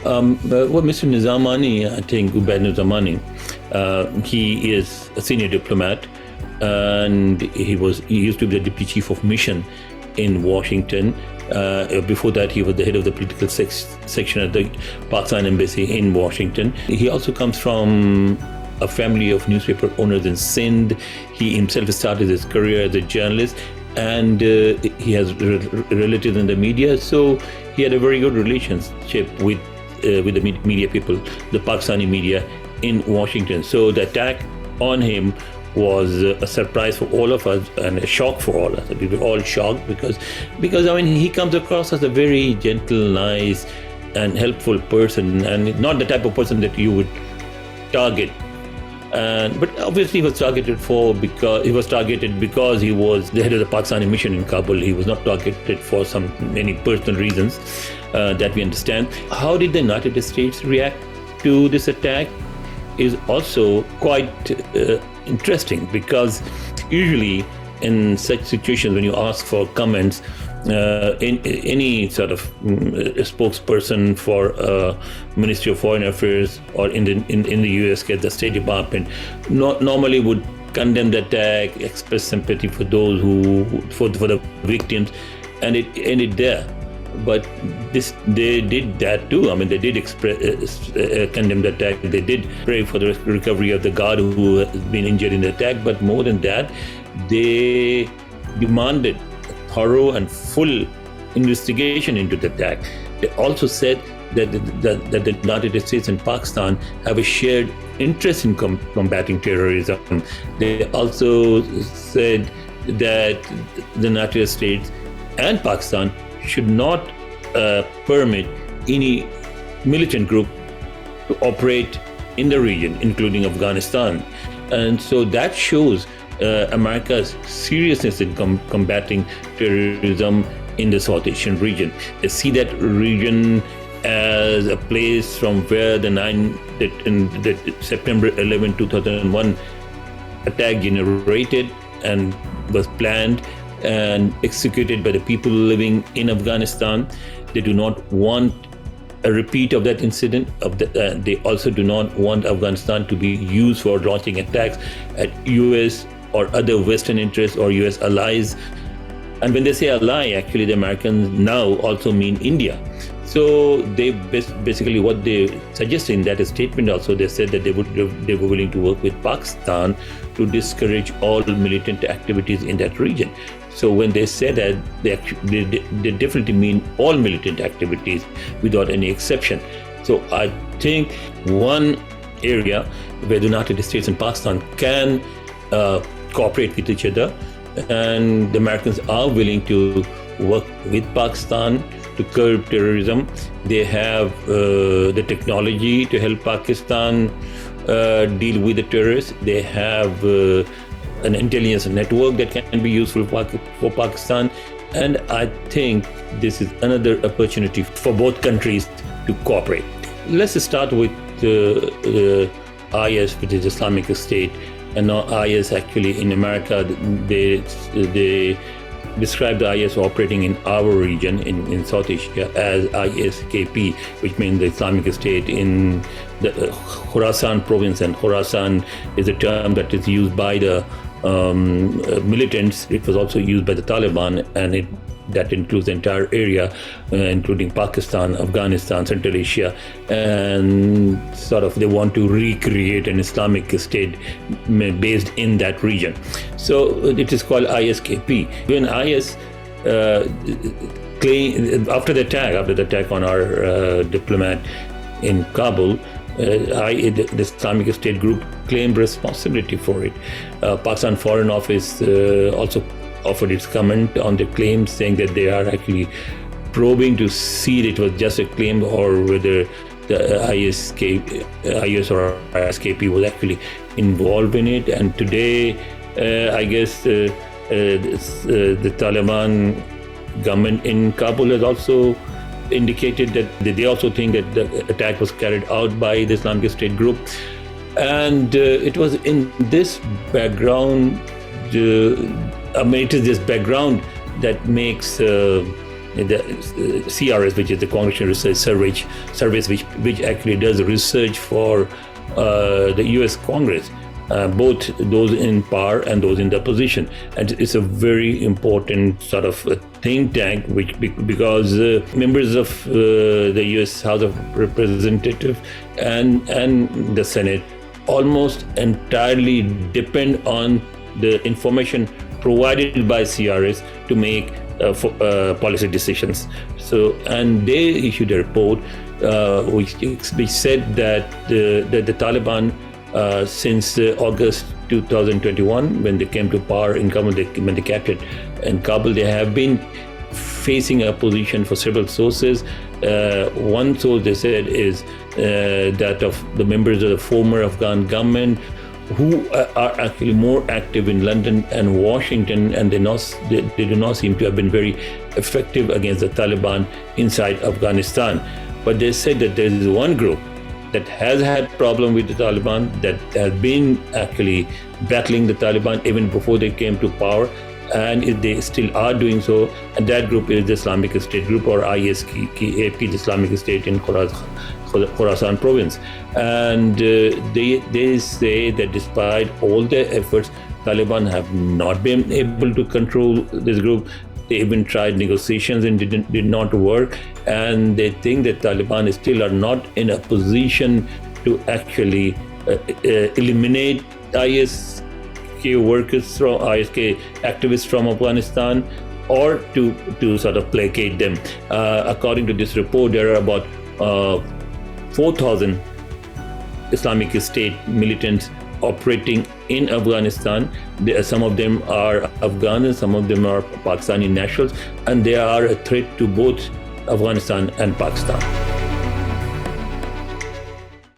Well, Mr. Nizamani, I think Ubaid Nizamani, he is a senior diplomat, and he used to be the deputy chief of mission in Washington. Before that, he was the head of the political section at the Pakistani Embassy in Washington. He also comes from a family of newspaper owners in Sindh. He himself started his career as a journalist, and he has relatives in the media. So he had a very good relationship with the media people, the Pakistani media in Washington. So the attack on him was a surprise for all of us and a shock for all of us. We were all shocked because I mean, he comes across as a very gentle, nice, and helpful person, and not the type of person that you would target. But obviously he was targeted because he was the head of the Pakistani mission in Kabul. He was not targeted for many personal reasons that we understand. How did the United States react to this attack is also quite interesting, because usually in such situations, when you ask for comments, in any sort of spokesperson for Ministry of Foreign Affairs or in the US case, the State Department, normally would condemn the attack, express sympathy for those for the victims, and it ended there. But they did that too. I mean, they did condemn the attack. They did pray for the recovery of the guard who has been injured in the attack. But more than that, they demanded thorough and full investigation into the attack. They also said that the United States and Pakistan have a shared interest in combating terrorism. They also said that the United States and Pakistan should not permit any militant group to operate in the region, including Afghanistan. And so that shows America's seriousness in combating terrorism in the South Asian region. They see that region as a place from where the September 11, 2001 attack generated and was planned and executed by the people living in Afghanistan. They do not want a repeat of that incident. They also do not want Afghanistan to be used for launching attacks at US or other Western interests or US allies. And when they say ally, actually the Americans now also mean India. So they basically what they suggested in that statement also, they said that they were willing to work with Pakistan to discourage all militant activities in that region. So when they say that, they definitely mean all militant activities without any exception. So I think one area where the United States and Pakistan can cooperate with each other, and the Americans are willing to work with Pakistan to curb terrorism. They have the technology to help Pakistan deal with the terrorists. They have an intelligence network that can be useful for Pakistan. And I think this is another opportunity for both countries to cooperate. Let's start with IS, which is Islamic State. And now IS actually in America, they describe the IS operating in our region in South Asia as iskp, which means the Islamic State in the Khorasan province. And Khorasan is a term that is used by the militants. It was also used by the Taliban, and that includes the entire area, including Pakistan, Afghanistan, Central Asia, and sort of they want to recreate an Islamic State based in that region. So it is called iskp. When IS after the attack on our diplomat in Kabul, the Islamic State group claimed responsibility for it. Pakistan Foreign Office also offered its comment on the claim, saying that they are actually probing to see that it was just a claim or whether the IS or iskp was actually involved in it. And today, I guess the Taliban government in Kabul has also indicated that they also think that the attack was carried out by the Islamic State group. And it was in this background, it is this background that makes CRS, which is the Congressional Research Service, which actually does research for the U.S. Congress, both those in power and those in the opposition. And it's a very important sort of think tank, because members of the U.S. House of Representatives and the Senate almost entirely depend on the information provided by CRS to make policy decisions. So, and they issued a report which said that the Taliban, since August 2021, when they came to power in Kabul, when they captured in Kabul, they have been facing opposition for several sources. One source, they said, is that of the members of the former Afghan government, who are actually more active in London and Washington, and they do not seem to have been very effective against the Taliban inside Afghanistan. But they said that there is one group that has had problem with the Taliban, that has been actually battling the Taliban even before they came to power, and they still are doing so. And that group is the Islamic State group, or iskp, the Islamic State in Khorasan province. And they say that despite all their efforts, Taliban have not been able to control this group. They even tried negotiations and did not work. And they think that Taliban still are not in a position to actually eliminate ISK activists from Afghanistan, or to sort of placate them. According to this report, there are about 4,000 Islamic State militants operating in Afghanistan. Some of them are Afghan and some of them are Pakistani nationals, and they are a threat to both Afghanistan and Pakistan.